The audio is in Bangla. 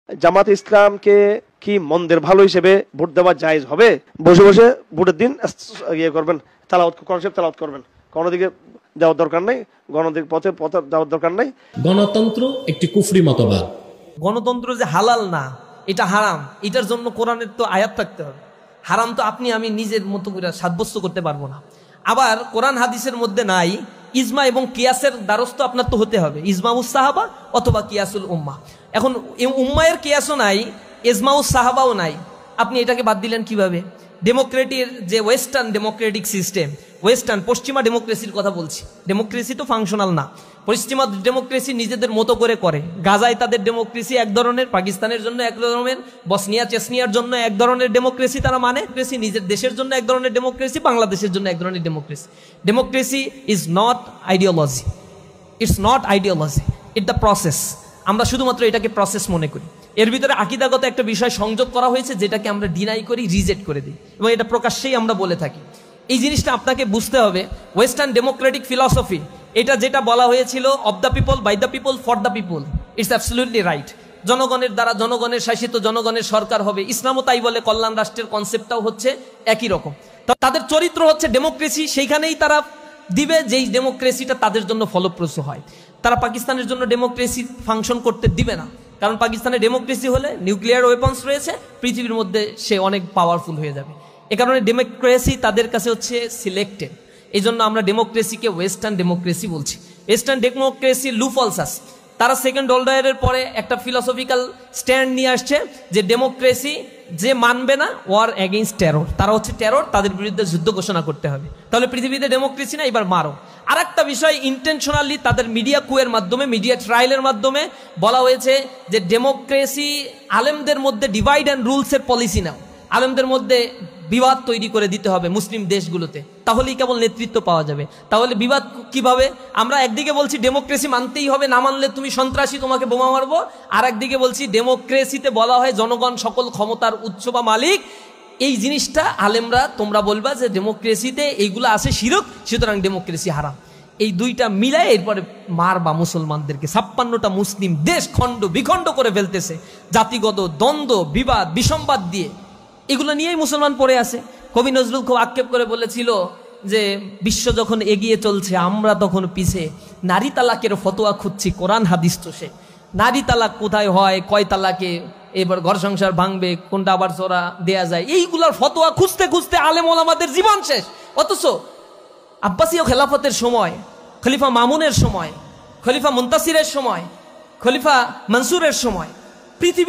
জামাত ইসলামকে কি মন্দের ভালো হিসেবে ভোট দেওয়া জায়েজ হবে? বসে বসে ভোটের দিন ইয়ে করবেন, কনসেপ্ট তেলাওয়াত করবেন, কোনো দিকে যাওয়ার দরকার নাই, গণদিক পথে যাওয়ার দরকার নাই। গণতন্ত্র একটি কুফরি মতবাদ। গণতন্ত্র যে হালাল না, এটা হারাম, এটার জন্য কোরআনের তো আয়াত থাকতে হবে। হারাম তো আপনি আমি নিজের মতো করে সাব্যস্ত করতে পারবো না। আবার কোরআন হাদিসের মধ্যে নাই ইজমা এবং কিয়াসের দ্বারস্থ আপনার তো হতে হবে, ইজমাউস সাহাবা অথবা কিয়াসুল উম্মা। এখন উম্মায়ের কিয়াসও নাই, ইজমাউস সাহাবাও নাই, আপনি এটাকে বাদ দিলেন কিভাবে? ডেমোক্রেটির যে ওয়েস্টার্ন ডেমোক্রেটিক সিস্টেম, ওয়েস্টার্ন পশ্চিমা ডেমোক্রেসির কথা বলছি। ডেমোক্রেসি তো ফাংশনাল না, পশ্চিমা ডেমোক্রেসি নিজেদের মতো করে করে। গাজায় তাদের ডেমোক্রেসি এক ধরনের, পাকিস্তানের জন্য এক ধরনের, বসনিয়া চেসনিয়ার জন্য এক ধরনের ডেমোক্রেসি তারা মানে, নিজের দেশের জন্য এক ধরনের ডেমোক্রেসি, বাংলাদেশের জন্য এক ধরনের democracy. Democracy is not ideology, it's not ideology, it the process. আমরা শুধুমাত্র এটাকে প্রসেস মনে করি। এর ভিতরে আকীদাগত একটা বিষয় সংযোগ করা হয়েছে, যেটাকে আমরা ডিনাই করি, রিজেক্ট করে দিই, এবং এটা প্রকাশ্যেই আমরা বলে থাকি। এই জিনিসটা আপনাকে বুঝতে হবে। ওয়েস্টার্ন ডেমোক্রেটিক ফিলসফি, এটা যেটা বলা হয়েছিল of the people, by the people, for the people, it's absolutely right. জনগণের দ্বারা জনগণের শাসিত, জনগণের সরকার হবে। ইসলামও তাই বলে, কল্যাণ রাষ্ট্রের কনসেপ্টটাও হচ্ছে একই রকম। তাদের চরিত্র হচ্ছে ডেমোক্রেসি, সেইখানেই তারা দিবে যেই ডেমোক্রেসিটা তাদের জন্য ফলপ্রসূ হয়। তারা পাকিস্তানের জন্য ডেমোক্রেসি ফাংশন করতে দিবে না, কারণ পাকিস্তানের ডেমোক্রেসি হলে নিউক্লিয়ার ওয়েপন্স রয়েছে, পৃথিবীর মধ্যে সে অনেক পাওয়ারফুল হয়ে যাবে। এ কারণে ডেমোক্রেসি তাদের কাছে হচ্ছে সিলেক্টেড। এই জন্য আমরা ডেমোক্রেসিকে ওয়েস্টার্ন ডেমোক্রেসি বলছি। ওয়েস্টার্ন ডেমোক্রেসি লুফলস আছে। তারা সেকেন্ড ওয়ার্ল্ড ওয়ারের পরে একটা ফিলসফিক্যাল স্ট্যান্ড নিয়ে আসছে যে ডেমোক্রেসি যে মানবে না, ওয়ার এগেইনস্ট টেরর, তারা হচ্ছে টেরর, তাদের বিরুদ্ধে যুদ্ধ ঘোষণা করতে হবে। তাহলে পৃথিবীতে ডেমোক্রেসি না, এবার মারো। আর একটা বিষয়, ইন্টেনশনালি তাদের মিডিয়া কুয়ের মাধ্যমে, মিডিয়া ট্রায়ালের মাধ্যমে বলা হয়েছে যে ডেমোক্রেসি আলেমদের মধ্যে ডিভাইড অ্যান্ড রুলসের পলিসি নাও, আলেমদের মধ্যে বিবাদ তৈরি করে দিতে হবে মুসলিম দেশগুলোতে, তাহলেই কেবল নেতৃত্ব পাওয়া যাবে। তাহলে বিবাদ কিভাবে? আমরা একদিকে বলছি ডেমোক্রেসি মানতেই হবে, না মানলে তুমি সন্ত্রাসী, তোমাকে বোমা মারবো। আর একদিকে বলছি ডেমোক্রেসিতে বলা হয় জনগণ সকল ক্ষমতার উৎস বা মালিক। এই জিনিসটা আলেমরা তোমরা বলবা যে ডেমোক্রেসিতে এইগুলো আছে শিরক, সুতরাং ডেমোক্রেসি হারাম। এই দুইটা মিলায় এরপরে মারবা মুসলমানদেরকে। 56টা মুসলিম দেশ খণ্ড বিখণ্ড করে ফেলতেছে জাতিগত দ্বন্দ্ব, বিবাদ, বিসম্বাদ দিয়ে। এগুলো নিয়েই মুসলমান পড়ে আছে। কবি নজরুল খুব আক্ষেপ করে বলেছিল যে বিশ্ব যখন এগিয়ে চলছে, আমরা তখন পিছে, নারী তালাকের ফতোয়া খুঁজছি, কোরআন হাদিস তো সে। নারী তালাক কোথায় হয়, কয় তালাকে এবার ঘর সংসার ভাঙবে, কোনটা আবার চোরা দেয়া যায়, এইগুলার ফতোয়া খুঁজতে খুঁজতে আলেম ওলামাদের জীবন শেষ। অথচ আব্বাসীয় খেলাফতের সময়, খলিফা মামুনের সময়, খলিফা মুনতাসিরের সময়, খলিফা মনসুরের সময় পৃথিবী